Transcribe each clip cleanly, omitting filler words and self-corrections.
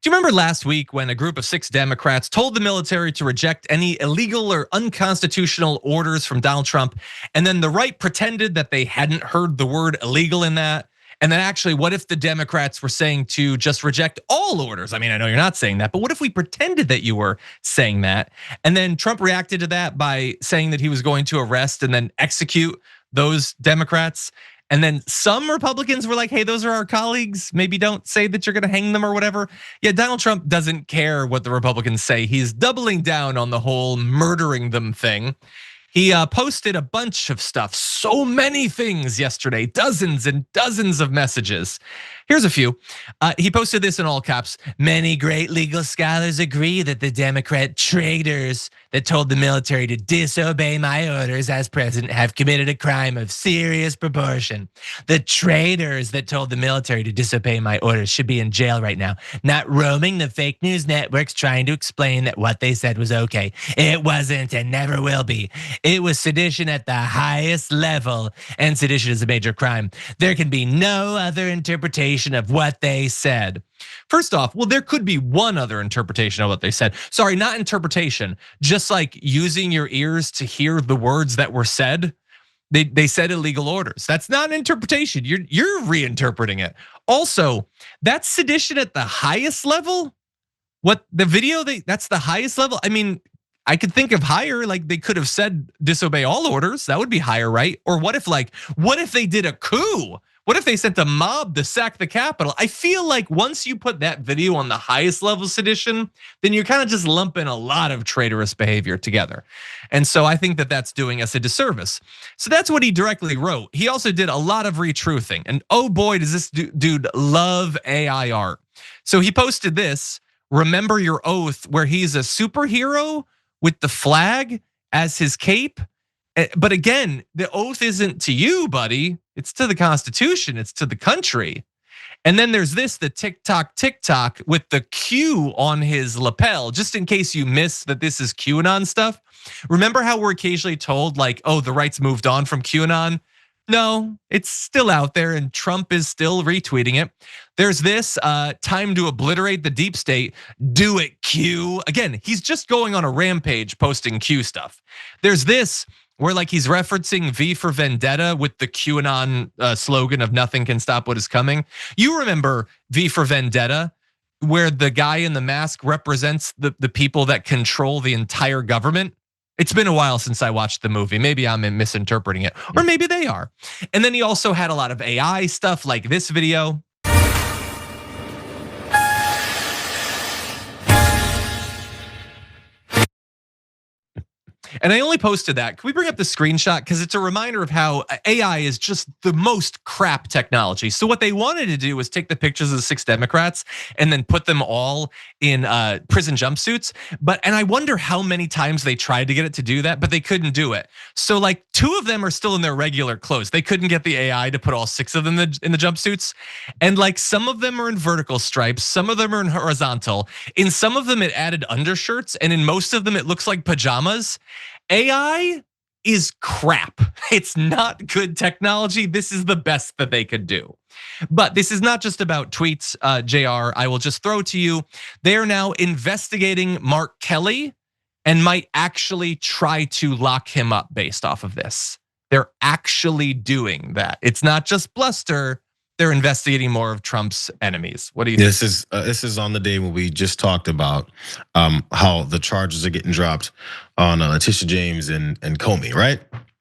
Do you remember last week when a group of 6 Democrats told the military to reject any illegal or unconstitutional orders from Donald Trump, and then the right pretended that they hadn't heard the word illegal in that? And then actually, what if the Democrats were saying to just reject all orders? I mean, I know you're not saying that, but what if we pretended that you were saying that? And then Trump reacted to that by saying that he was going to arrest and then execute those Democrats. And then some Republicans were like, hey, those are our colleagues. Maybe don't say that you're gonna hang them or whatever. Yeah, Donald Trump doesn't care what the Republicans say. He's doubling down on the whole murdering them thing. He posted a bunch of stuff, so many things yesterday, dozens and dozens of messages. Here's a few. He posted this in all caps. Many great legal scholars agree that the Democrat traitors that told the military to disobey my orders as president have committed a crime of serious proportion. The traitors that told the military to disobey my orders should be in jail right now, not roaming the fake news networks trying to explain that what they said was okay. It wasn't and never will be. It was sedition at the highest level, and sedition is a major crime. There can be no other interpretation of what they said. First off, well, there could be one other interpretation of what they said. Sorry, not interpretation, just like using your ears to hear the words that were said. They said illegal orders. That's not an interpretation. You're reinterpreting it. Also, that's sedition at the highest level. What the video, that's the highest level. I mean, I could think of higher, like they could have said disobey all orders. That would be higher, right? Or what if they did a coup? What if they sent a mob to sack the Capitol? I feel like once you put that video on the highest level of sedition, then you're kind of just lumping a lot of traitorous behavior together. And so I think that that's doing us a disservice. So that's what he directly wrote. He also did a lot of retruthing. And oh boy, does this dude love AI art. So he posted this, remember your oath, where he's a superhero with the flag as his cape. But again, the oath isn't to you, buddy. It's to the Constitution, it's to the country. And then there's this, the TikTok with the Q on his lapel, just in case you miss that this is QAnon stuff. Remember how we're occasionally told like, oh, the right's moved on from QAnon? No, it's still out there and Trump is still retweeting it. There's this, time to obliterate the deep state, do it Q. Again, he's just going on a rampage posting Q stuff. There's this, where like he's referencing V for Vendetta with the QAnon slogan of nothing can stop what is coming. You remember V for Vendetta, where the guy in the mask represents the people that control the entire government? It's been a while since I watched the movie. Maybe I'm misinterpreting it, or maybe they are. And then he also had a lot of AI stuff like this video. And I only posted that. Can we bring up the screenshot? Because it's a reminder of how AI is just the most crap technology. So what they wanted to do was take the pictures of the 6 Democrats and then put them all in prison jumpsuits. And I wonder how many times they tried to get it to do that, but they couldn't do it. So like 2 of them are still in their regular clothes. They couldn't get the AI to put all 6 of them in the jumpsuits. And like some of them are in vertical stripes, some of them are in horizontal. In some of them it added undershirts, and in most of them it looks like pajamas. AI is crap. It's not good technology. This is the best that they could do. But this is not just about tweets, JR. I will just throw to you. They are now investigating Mark Kelly and might actually try to lock him up based off of this. They're actually doing that. It's not just bluster. They're investigating more of Trump's enemies. What do you think? This is on the day when we just talked about how the charges are getting dropped on Letitia James and Comey, right?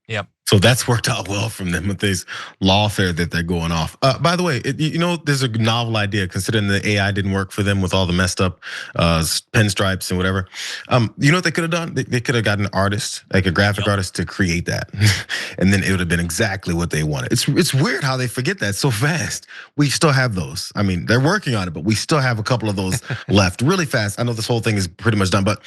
Yep. So that's worked out well from them with this lawfare that they're going off. By the way, there's a novel idea considering the AI didn't work for them with all the messed up pinstripes and whatever. You know what they could have done? They could have gotten an artist, like a graphic artist, to create that, and then it would have been exactly what they wanted. It's weird how they forget that so fast. We still have those. I mean, they're working on it, but we still have a couple of those left really fast. I know this whole thing is pretty much done, but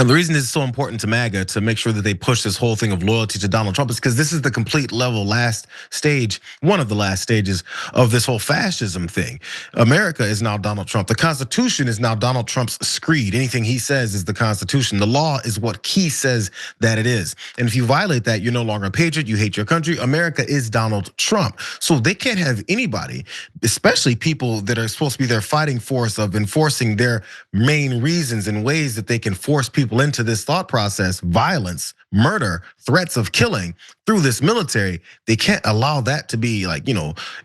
And the reason it's so important to MAGA to make sure that they push this whole thing of loyalty to Donald Trump is because this is the complete level last stage, one of the last stages of this whole fascism thing. America is now Donald Trump. The Constitution is now Donald Trump's screed. Anything he says is the Constitution. The law is what he says that it is. And if you violate that, you're no longer a patriot, you hate your country. America is Donald Trump. So they can't have anybody, especially people that are supposed to be their fighting force of enforcing their main reasons and ways that they can force people into this thought process, violence, murder, threats of killing through this military. They can't allow that to be like,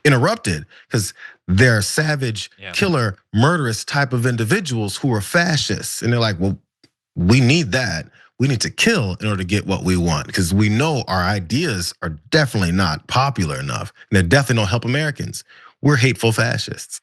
interrupted, because they're savage, killer, murderous type of individuals who are fascists. And they're like, well, we need that. We need to kill in order to get what we want, because we know our ideas are definitely not popular enough. And they definitely don't help Americans. We're hateful fascists.